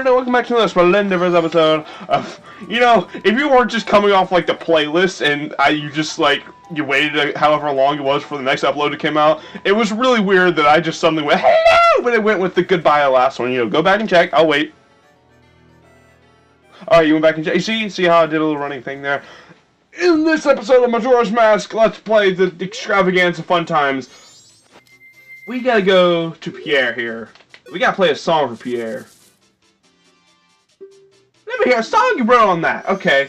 Internet, welcome back to another splendid episode of, if you weren't just coming off, like, the playlist, and you waited however long it was for the next upload to come out, it was really weird that I just suddenly went, hello, but it went with the goodbye last one. Go back and check, I'll wait. Alright, you went back and check, see how I did a little running thing there? In this episode of Majora's Mask, let's play the extravaganza fun times. We gotta go to Pierre here. We gotta play a song for Pierre. Let me hear a song you wrote on that. Okay.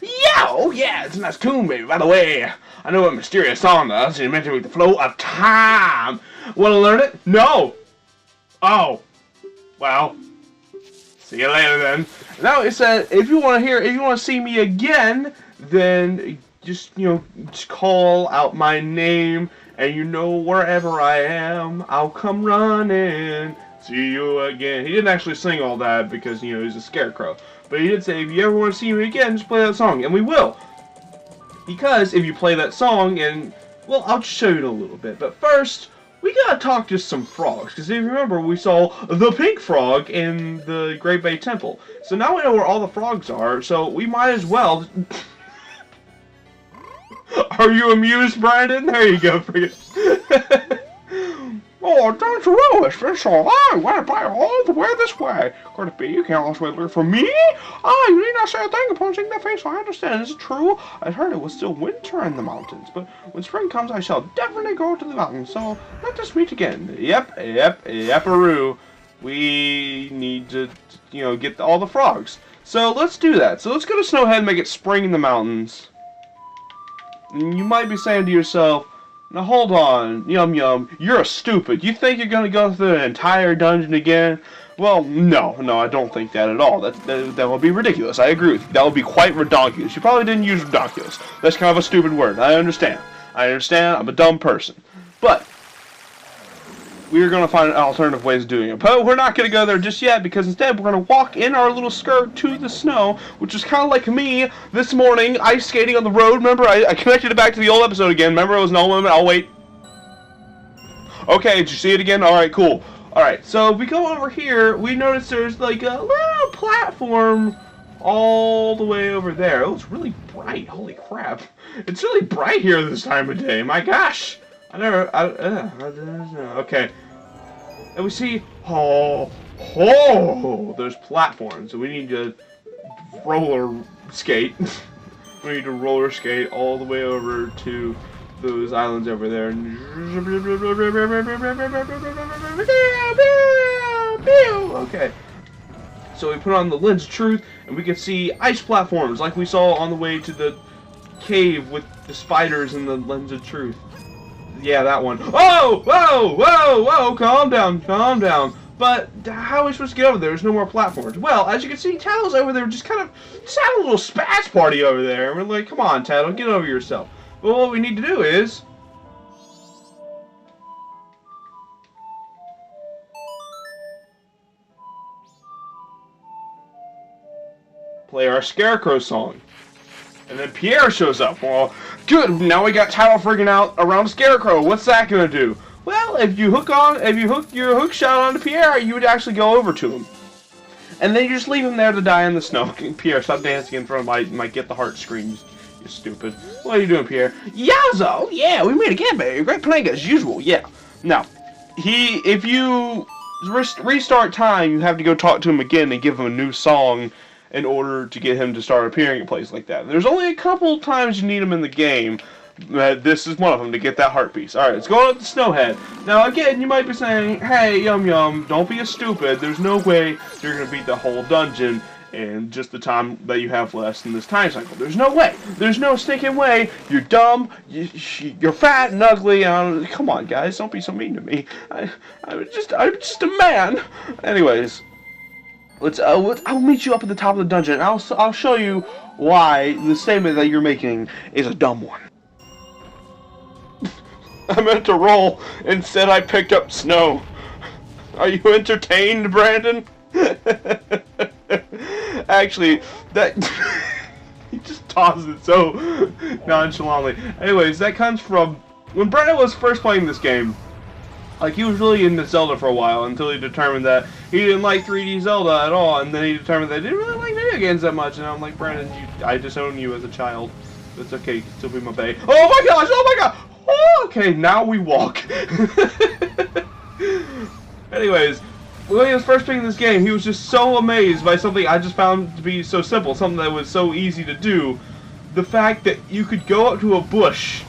Yeah, oh yeah, it's a nice tune, baby. By the way, I know what mysterious song does. It's meant to be the flow of time. Wanna learn it? No. Oh. Well. See you later then. Now it said, if you want to see me again, then just call out my name, and wherever I am, I'll come running. See you again. He didn't actually sing all that because he's a scarecrow, but he did say, if you ever want to see me again, just play that song, and we will. Because if you play that song, and well, I'll just show you in a little bit. But first, we gotta talk to some frogs, because if you remember, we saw the pink frog in the Great Bay Temple. So now we know where all the frogs are, so we might as well... Are you amused, Brandon? There you go. Oh, don't you notice? It's so long. Went by all the way this way. Could it be you can't lost wait for me? Ah, you need not say a thing upon seeing that face. I understand. Is it true? I heard it was still winter in the mountains, but when spring comes, I shall definitely go to the mountains. So let us meet again. Yep-a-roo. We need to, get all the frogs. So let's do that. So let's go to Snowhead and make it spring in the mountains. And you might be saying to yourself, now hold on, Yum, you're a stupid. You think you're gonna go through the entire dungeon again? Well, no, I don't think that at all. That would be ridiculous. I agree with you. That would be quite redonkulous. You probably didn't use redonkulous. That's kind of a stupid word. I understand. I'm a dumb person. But we're gonna find alternative ways of doing it. But we're not gonna go there just yet, because instead we're gonna walk in our little skirt to the snow, which is kind of like me this morning, ice skating on the road. Remember, I connected it back to the old episode again. Remember, it was no limit. I'll wait. Okay, did you see it again? Alright, cool. Alright, so if we go over here, we notice there's like a little platform all the way over there. Oh, it's really bright. Holy crap. It's really bright here this time of day. My gosh. Okay. And we see, there's platforms, so we need to roller skate. We need to roller skate all the way over to those islands over there. Okay. So we put on the Lens of Truth, and we can see ice platforms like we saw on the way to the cave with the spiders and the Lens of Truth. Yeah, that one. Whoa! Calm down. But how are we supposed to get over there? There's no more platforms. Well, as you can see, Tattle's over there just having a little spaz party over there. And we're like, come on, Tattle, get over yourself. But what we need to do is... play our Scarecrow song. And then Pierre shows up. Well, good. Now we got Tattle freaking out around Scarecrow. What's that gonna do? Well, if you hook your hook shot onto Pierre, you would actually go over to him, and then you just leave him there to die in the snow. Pierre, stop dancing in front of my get the heart screen. You stupid. What are you doing, Pierre? Yowzo! Yeah, we meet again, baby. Great playing as usual. Yeah. Now, if you restart time, you have to go talk to him again and give him a new song in order to get him to start appearing in places like that. There's only a couple times you need him in the game. This is one of them to get that heart piece. Alright, let's go on to Snowhead. Now again, you might be saying, hey, Yum, don't be a stupid. There's no way you're going to beat the whole dungeon in just the time that you have left in this time cycle. There's no way. There's no stinking way. You're dumb. You're fat and ugly. Come on, guys. Don't be so mean to me. I'm just a man. Anyways. I'll meet you up at the top of the dungeon, and I'll show you why the statement that you're making is a dumb one. I meant to roll. Instead, I picked up snow. Are you entertained, Brandon? Actually, that... He just tosses it so nonchalantly. Anyways, that comes from when Brennan was first playing this game. Like, he was really into Zelda for a while until he determined that he didn't like 3D Zelda at all, and then he determined that he didn't really like video games that much, and I'm like, Brandon, I disown you as a child. It's okay, you can still be my bae. Oh my gosh, oh my god! Oh, okay, now we walk. Anyways, when he was first playing this game, he was just so amazed by something I just found to be so simple, something that was so easy to do. The fact that you could go up to a bush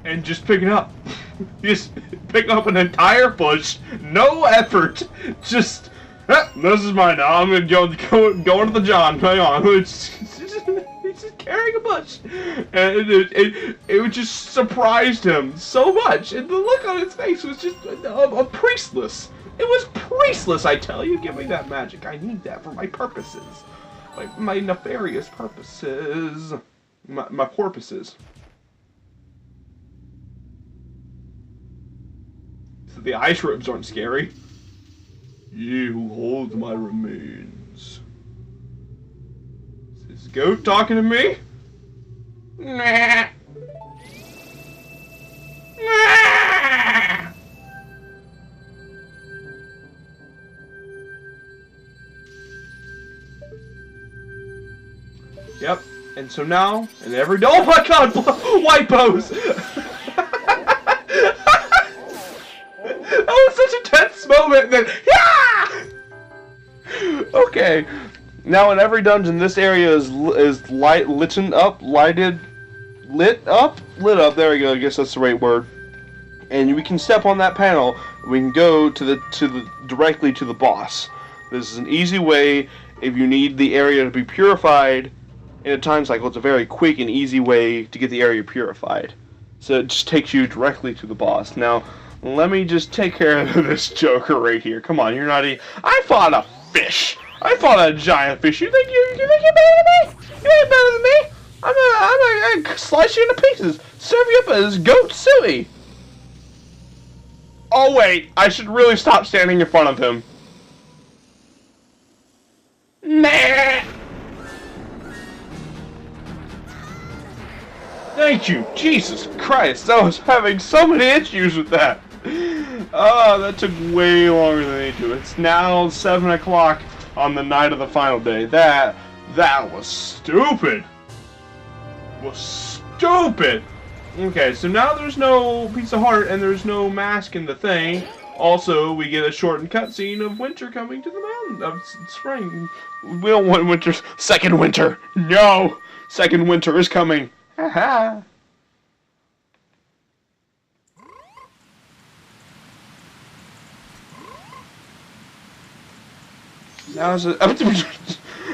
and just pick it up. Just pick up an entire bush, no effort, just, this is mine now, I'm going to go into the John, hang on, he's just carrying a bush, and it just surprised him so much, and the look on his face was just priestless. It was priestless, I tell you. Give me that magic, I need that for my purposes, my nefarious purposes, my porpoises. The ice ribs aren't scary. Ye who holds my remains. Is this goat talking to me? Nah. Nah. Yep. And so now, and every oh my god, white pose. That was such a tense moment that, yeah! Okay, now in every dungeon, this area is lit up, there we go, I guess that's the right word. And we can step on that panel, we can go directly to the boss. This is an easy way if you need the area to be purified in a time cycle. It's a very quick and easy way to get the area purified. So it just takes you directly to the boss. Now, let me just take care of this joker right here. Come on, you're not I fought a fish. I fought a giant fish. You think you're better than me? You ain't better than me. I'm gonna slice you into pieces. Serve you up as goat suey. Oh wait, I should really stop standing in front of him. Nah. Thank you, Jesus Christ. I was having so many issues with that. Oh, that took way longer than they do. It's now 7 o'clock on the night of the final day. That was stupid. Okay, so now there's no piece of heart and there's no mask in the thing. Also, we get a shortened cutscene of winter coming to the mountain, of spring. We don't want winter's second winter. No, second winter is coming. Haha.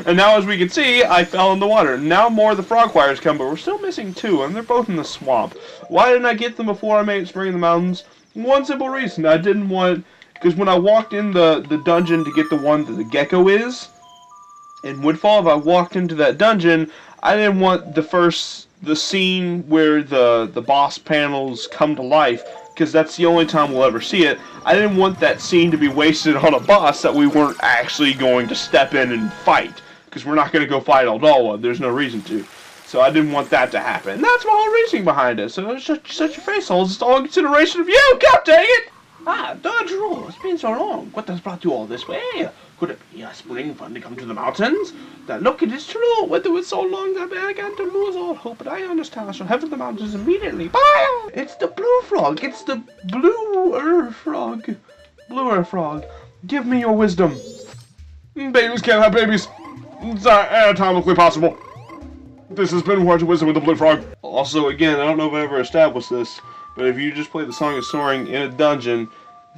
And now, as we can see, I fell in the water. Now more of the frog choirs come, but we're still missing 2, and they're both in the swamp. Why didn't I get them before I made Spring in the Mountains? One simple reason. I didn't want... Because when I walked in the dungeon to get the one that the gecko is, in Woodfall, if I walked into that dungeon, I didn't want the scene where the boss panels come to life, because that's the only time we'll ever see it. I didn't want that scene to be wasted on a boss that we weren't actually going to step in and fight, because we're not going to go fight Aldalwa. There's no reason to. So I didn't want that to happen. And that's my whole reasoning behind it. So shut your face holes. It's all in consideration of you. God dang it! Ah, Dodgeroo, it's been so long. What has brought you all this way? Could it be a spring fun to come to the mountains? That look, it is true. Whether it was so long that I began to lose all hope, but I understand I shall head to the mountains immediately. Bye! It's the blue frog. It's the bluer frog. Bluer frog. Give me your wisdom. Babies can't have babies. It's anatomically possible. This has been Words of Wisdom with the Blue Frog. Also, again, I don't know if I ever established this, but if you just play the Song of Soaring in a dungeon,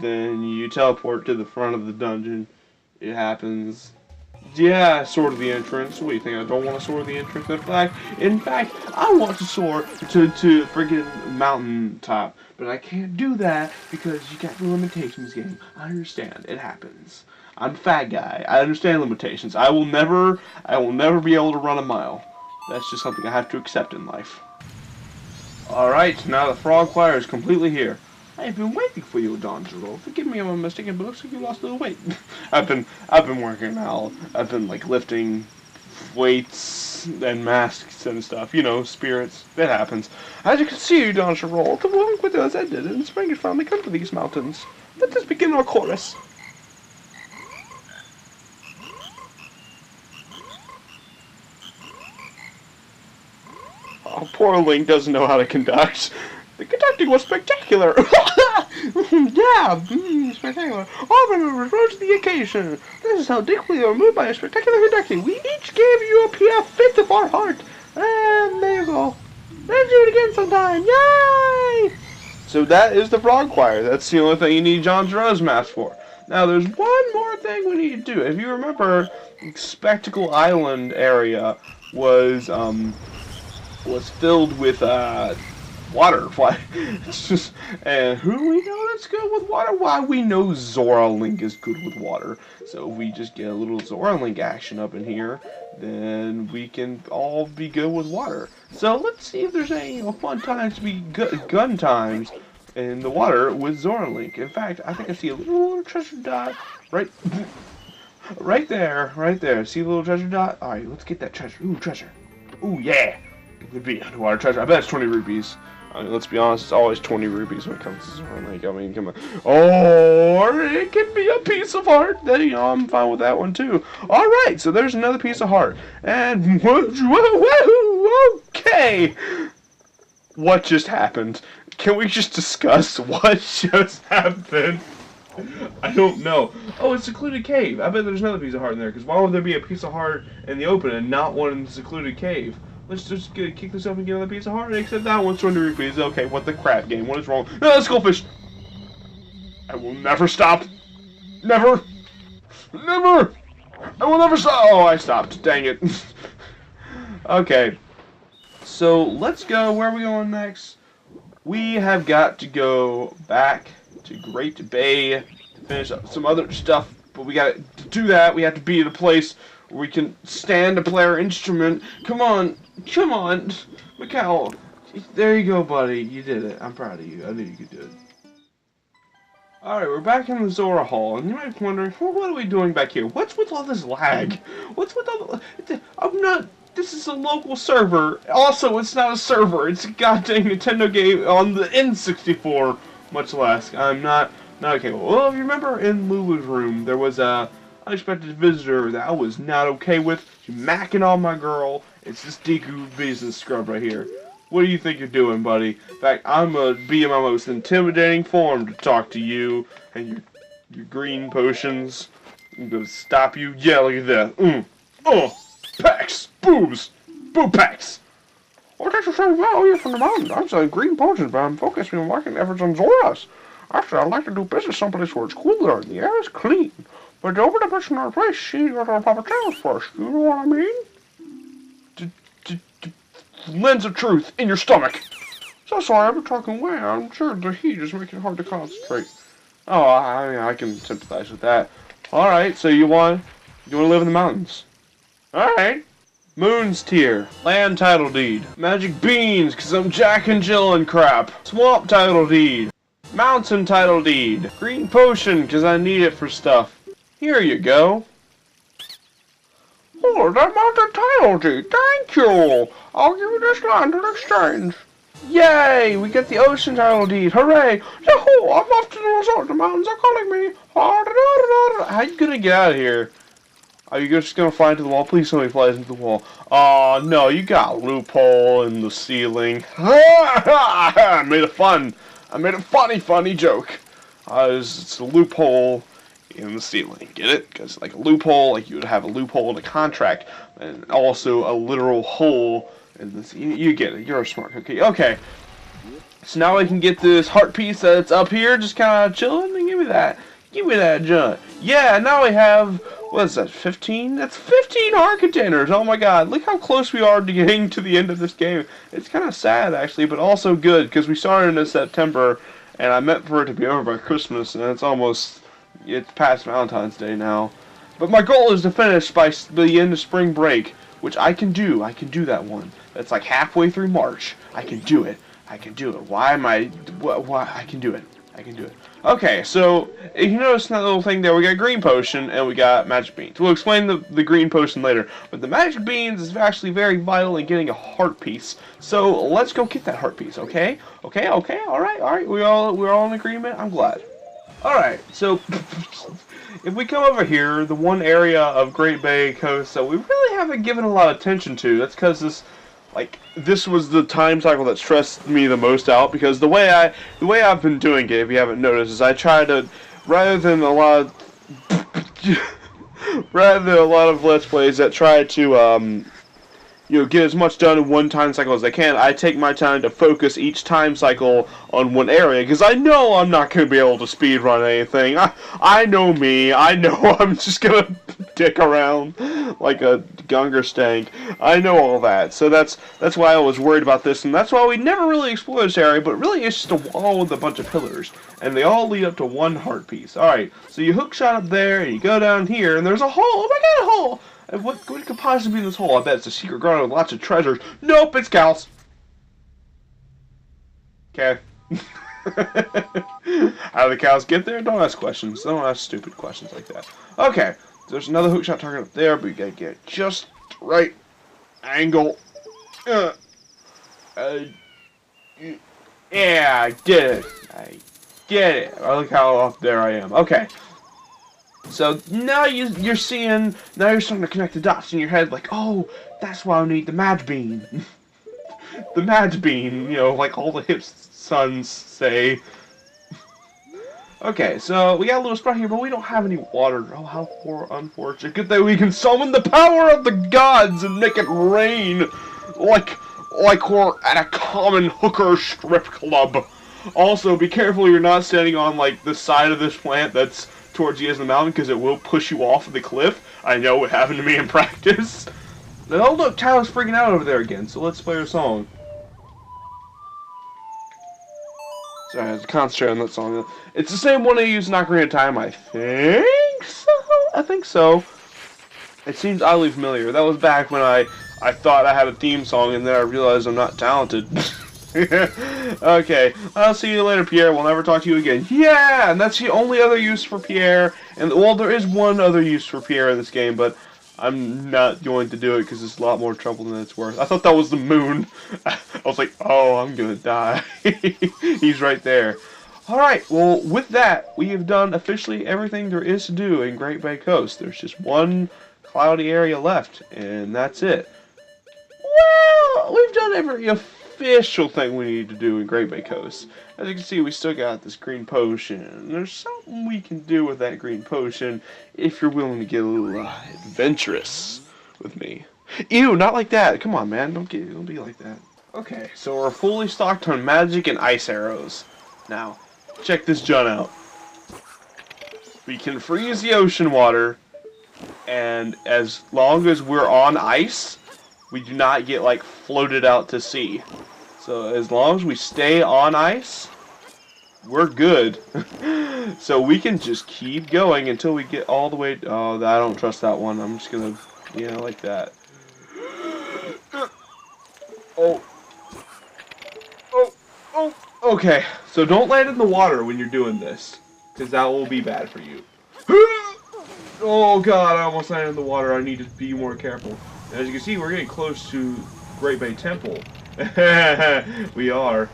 then you teleport to the front of the dungeon. It happens. Yeah, soar to the entrance. What do you think? I don't want to soar to the entrance? In fact, I want to soar to friggin' mountain top, but I can't do that because you got the limitations game. I understand. It happens. I'm a fat guy. I understand limitations. I will never be able to run a mile. That's just something I have to accept in life. Alright, now the frog choir is completely here. I've been waiting for you, Donjiro. Forgive me if I'm mistaken, but it looks like you lost a little weight. I've been working out. I've been like lifting weights and masks and stuff. You know, spirits. It happens. As you can see, Don Roll, the long winter has ended, and spring has finally come to these mountains. Let us begin our chorus. Oh, poor Link doesn't know how to conduct. The conducting was spectacular! Yeah, spectacular. All members rose to the occasion. This is how deeply we were moved by a spectacular conducting. We each gave you a fifth of our heart. And there you go. Let's do it again sometime. Yay! So that is the Frog Choir. That's the only thing you need John Zero's mask for. Now, there's one more thing we need to do. If you remember, Spectacle Island area was filled with water. It's just, and who do we know that's good with water? Why, we know Zora Link is good with water. So if we just get a little Zora Link action up in here, then we can all be good with water. So let's see if there's any fun times to be gun times in the water with Zora Link. In fact, I think I see a little treasure dot right there, right there. See the little treasure dot? All right, let's get that treasure. Ooh, treasure. Ooh, yeah. It could be underwater treasure. I bet it's 20 rupees. I mean, let's be honest, it's always 20 rupees when it comes to Zora Link. I mean, come on. Or it could be a piece of heart. Then, you know, I'm fine with that one too. Alright, so there's another piece of heart. And, okay. What just happened? Can we just discuss what just happened? I don't know. Oh, it's secluded cave. I bet there's another piece of heart in there. Because why would there be a piece of heart in the open and not one in the secluded cave? Let's just kick this up and get another piece of heart. Except that one's 20 rupees. Okay, what the crap game? What is wrong? No, skullfish! I will never stop. Never. Never. I will never stop. Oh, I stopped. Dang it. Okay. So, let's go. Where are we going next? We have got to go back to Great Bay to finish up some other stuff. But we got to do that. We have to be at a place where we can stand to play our instrument. Come on. Come on. Mikhail. There you go, buddy. You did it. I'm proud of you. I knew you could do it. Alright, we're back in the Zora Hall, and you might be wondering, well, what are we doing back here? What's with all this lag? What's with all the... I'm not... This is a local server. Also, it's not a server. It's a goddamn Nintendo game on the N64, much less. I'm not okay. Well, if you remember in Lulu's room, there was a unexpected visitor that I was not okay with. She's macking on my girl. It's this Deku business scrub right here. What do you think you're doing, buddy? In fact, I'm gonna be in my most intimidating form to talk to you and your green potions. I'm gonna stop you. Yeah, look at that. Packs! Boobs! Boob packs! Well, thanks for saying well here from the mountain. I'm selling green potions, but I'm focusing on marketing efforts on Zoras. Actually, I'd like to do business someplace where it's cooler and the air is clean. But the older person in our place, she got our proper channels first. You know what I mean? Lens of truth in your stomach. So sorry, I've been talking away. I'm sure the heat is making it hard to concentrate. Oh, I can sympathize with that. Alright, so you want to live in the mountains. Alright. Moon's Tier. Land title deed. Magic beans, cause I'm Jack and Jill and crap. Swamp title deed. Mountain title deed. Green potion, cause I need it for stuff. Here you go. Oh, that mountain title deed. Thank you. I'll give you this land in exchange. Yay! We get the ocean title deed. Hooray! Yahoo! I'm off to the resort. The mountains are calling me. How you gonna get out of here? Are you just gonna fly into the wall? Please somebody flies into the wall. Oh no, you got a loophole in the ceiling. I made a funny joke. It's a loophole in the ceiling. Get it? Because like a loophole, like you would have a loophole in a contract, and also a literal hole in this. You get it. You're a smart cookie. Okay. So now I can get this heart piece that's up here, just kind of chilling. And give me that. Give me that junk. Yeah. Now we have. What is that? 15? That's 15 heart containers. Oh my God! Look how close we are to getting to the end of this game. It's kind of sad actually, but also good because we started in September, and I meant for it to be over by Christmas, and it's past Valentine's Day now. But my goal is to finish by the end of spring break, which I can do. I can do that one. That's like halfway through March. I can do it. I can do it. Why am I... Why? I can do it. I can do it. Okay, so you notice that little thing there, we got green potion and we got magic beans. We'll explain the green potion later, but the magic beans is actually very vital in getting a heart piece. So let's go get that heart piece, okay? Okay, all right. We're all in agreement. I'm glad. All right, so if we come over here, the one area of Great Bay Coast that we really haven't given a lot of attention to, that's because this was the time cycle that stressed me the most out, because the way I've been doing it, if you haven't noticed, is I try to, rather than a lot of Let's Plays that try to get as much done in one time cycle as I can, I take my time to focus each time cycle on one area, because I know I'm not going to be able to speedrun anything. I know me. I know I'm just going to dick around like a Gunger stank. I know all that. So that's why I was worried about this, and that's why we never really explored this area, but really it's just a wall with a bunch of pillars, and they all lead up to one heart piece. Alright, so you hook shot up there, and you go down here, and there's a hole. Oh my god, a hole! And what could possibly be in this hole? I bet it's a secret garden with lots of treasures. Nope, it's cows. Okay. How do the cows get there? Don't ask questions. Don't ask stupid questions like that. Okay, there's another hookshot target up there, but you gotta get just right angle. Yeah, I did it. I get it. I look how up there I am. Okay. So now you're seeing, now you're starting to connect the dots in your head, like, oh, that's why I need the Mad Bean. The Mad Bean, like all the hip sons say. Okay, so we got a little spot here, but we don't have any water. Oh, how unfortunate. Good that we can summon the power of the gods and make it rain, like we're at a common hooker strip club. Also, be careful you're not standing on, like, the side of this plant that's towards the edge of the mountain, because it will push you off of the cliff. I know it happened to me in practice. Oh look, Tyler's freaking out over there again, so let's play her song. Sorry, I have to concentrate on that song. It's the same one I used in Ocarina of Time, I think so? I think so. It seems oddly familiar. That was back when I thought I had a theme song, and then I realized I'm not talented. Okay, I'll see you later, Pierre. We'll never talk to you again. Yeah, and that's the only other use for Pierre. And, well, there is one other use for Pierre in this game, but I'm not going to do it because it's a lot more trouble than it's worth. I thought that was the moon. I was like, oh, I'm gonna die. He's right there. Alright, well, with that, we have done officially everything there is to do in Great Bay Coast. There's just one cloudy area left, and that's it. Well, we've done every official thing we need to do in Great Bay Coast. As you can see, we still got this green potion. There's something we can do with that green potion if you're willing to get a little adventurous with me. Ew, not like that. Come on, man. Don't be like that. Okay, so we're fully stocked on magic and ice arrows. Now, check this jun out. We can freeze the ocean water, and as long as we're on ice, we do not get, like, floated out to sea. So as long as we stay on ice, we're good. So we can just keep going until we get all the way... Oh, I don't trust that one. I'm just gonna, like that. Oh. Okay, so don't land in the water when you're doing this, because that will be bad for you. Oh god, I almost landed in the water. I need to be more careful. As you can see, we're getting close to Great Bay Temple. We are.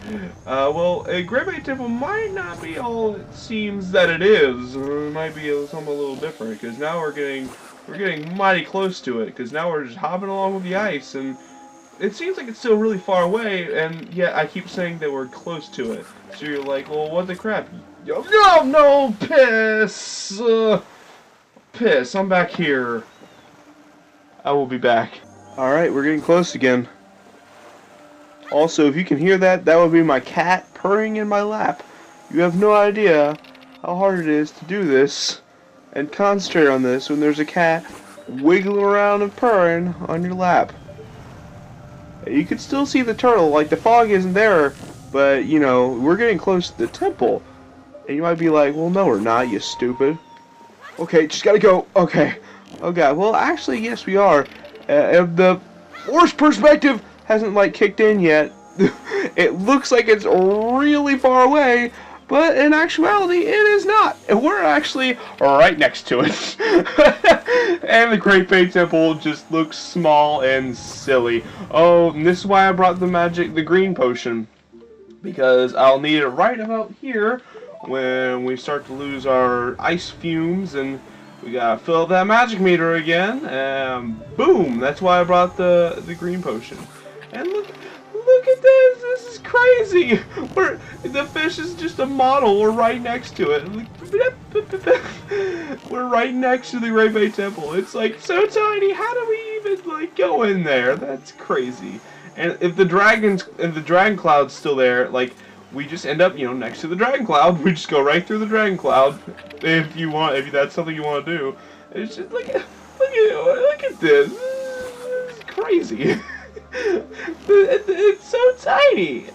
Well, a Great Bay Temple might not be all it seems that it is. It might be something a little different, because now we're getting mighty close to it, because now we're just hopping along with the ice, and it seems like it's still really far away, and yet I keep saying that we're close to it. So you're like, well, what the crap? No, piss! Piss, I'm back here. I will be back. Alright, we're getting close again. Also, if you can hear that, that would be my cat purring in my lap. You have no idea how hard it is to do this and concentrate on this when there's a cat wiggling around and purring on your lap. You can still see the turtle, like the fog isn't there, but, we're getting close to the temple. And you might be like, well, no, we're not, you stupid. Okay, just gotta go. Okay. Oh god, well, actually, yes, we are. The force perspective hasn't, like, kicked in yet. It looks like it's really far away, but in actuality, it is not. We're actually right next to it. And the Great Bay Temple just looks small and silly. Oh, and this is why I brought the green potion. Because I'll need it right about here when we start to lose our ice fumes, and we gotta fill up that magic meter again, and boom! That's why I brought the green potion. And look at this! This is crazy! The fish is just a model. We're right next to it. We're right next to the Great Bay Temple. It's like so tiny. How do we even like go in there? That's crazy. And if the dragon cloud's still there, like we just end up, next to the dragon cloud. We just go right through the dragon cloud if that's something you want to do. It's just look at this. This is crazy. It's so tiny.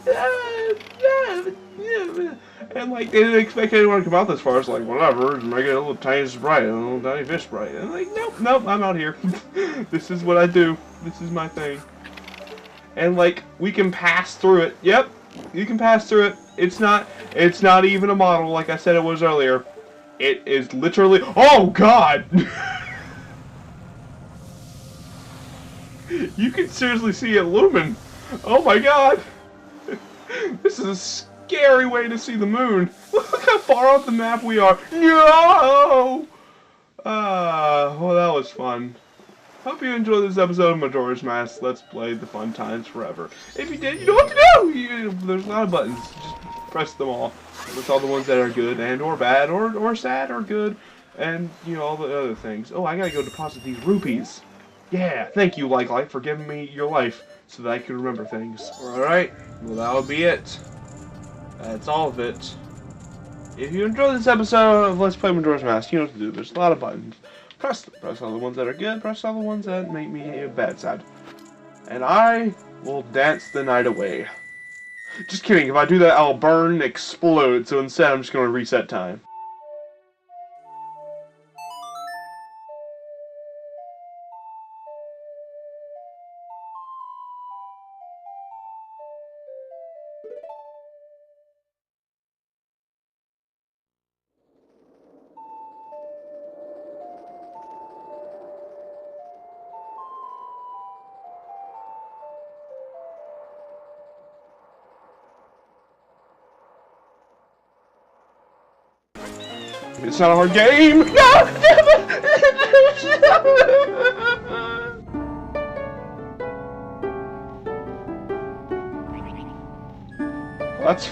And like they didn't expect anyone to come out this far. It's like whatever, just make it a little tiny sprite, a little tiny fish sprite. And like nope, I'm out here. This is what I do. This is my thing. And like we can pass through it. Yep, you can pass through it. It's not even a model like I said it was earlier. It is literally. Oh God! You can seriously see it looming. Oh my God! This is a scary way to see the moon. Look how far off the map we are. No! Well, that was fun. Hope you enjoyed this episode of Majora's Mask. Let's play the fun times forever. If you did, you know what to do! There's a lot of buttons. Just press them all. With all the ones that are good and or bad or sad or good. And, all the other things. Oh, I gotta go deposit these rupees. Yeah, thank you, Light, for giving me your life so that I could remember things. Alright, well that would be it. That's all of it. If you enjoyed this episode of Let's Play Majora's Mask, you know what to do. There's a lot of buttons. Press all the ones that are good, press all the ones that make me bad sad. And I will dance the night away. Just kidding, if I do that I'll burn and explode, so instead I'm just going to reset time. It's not a hard game! No! That's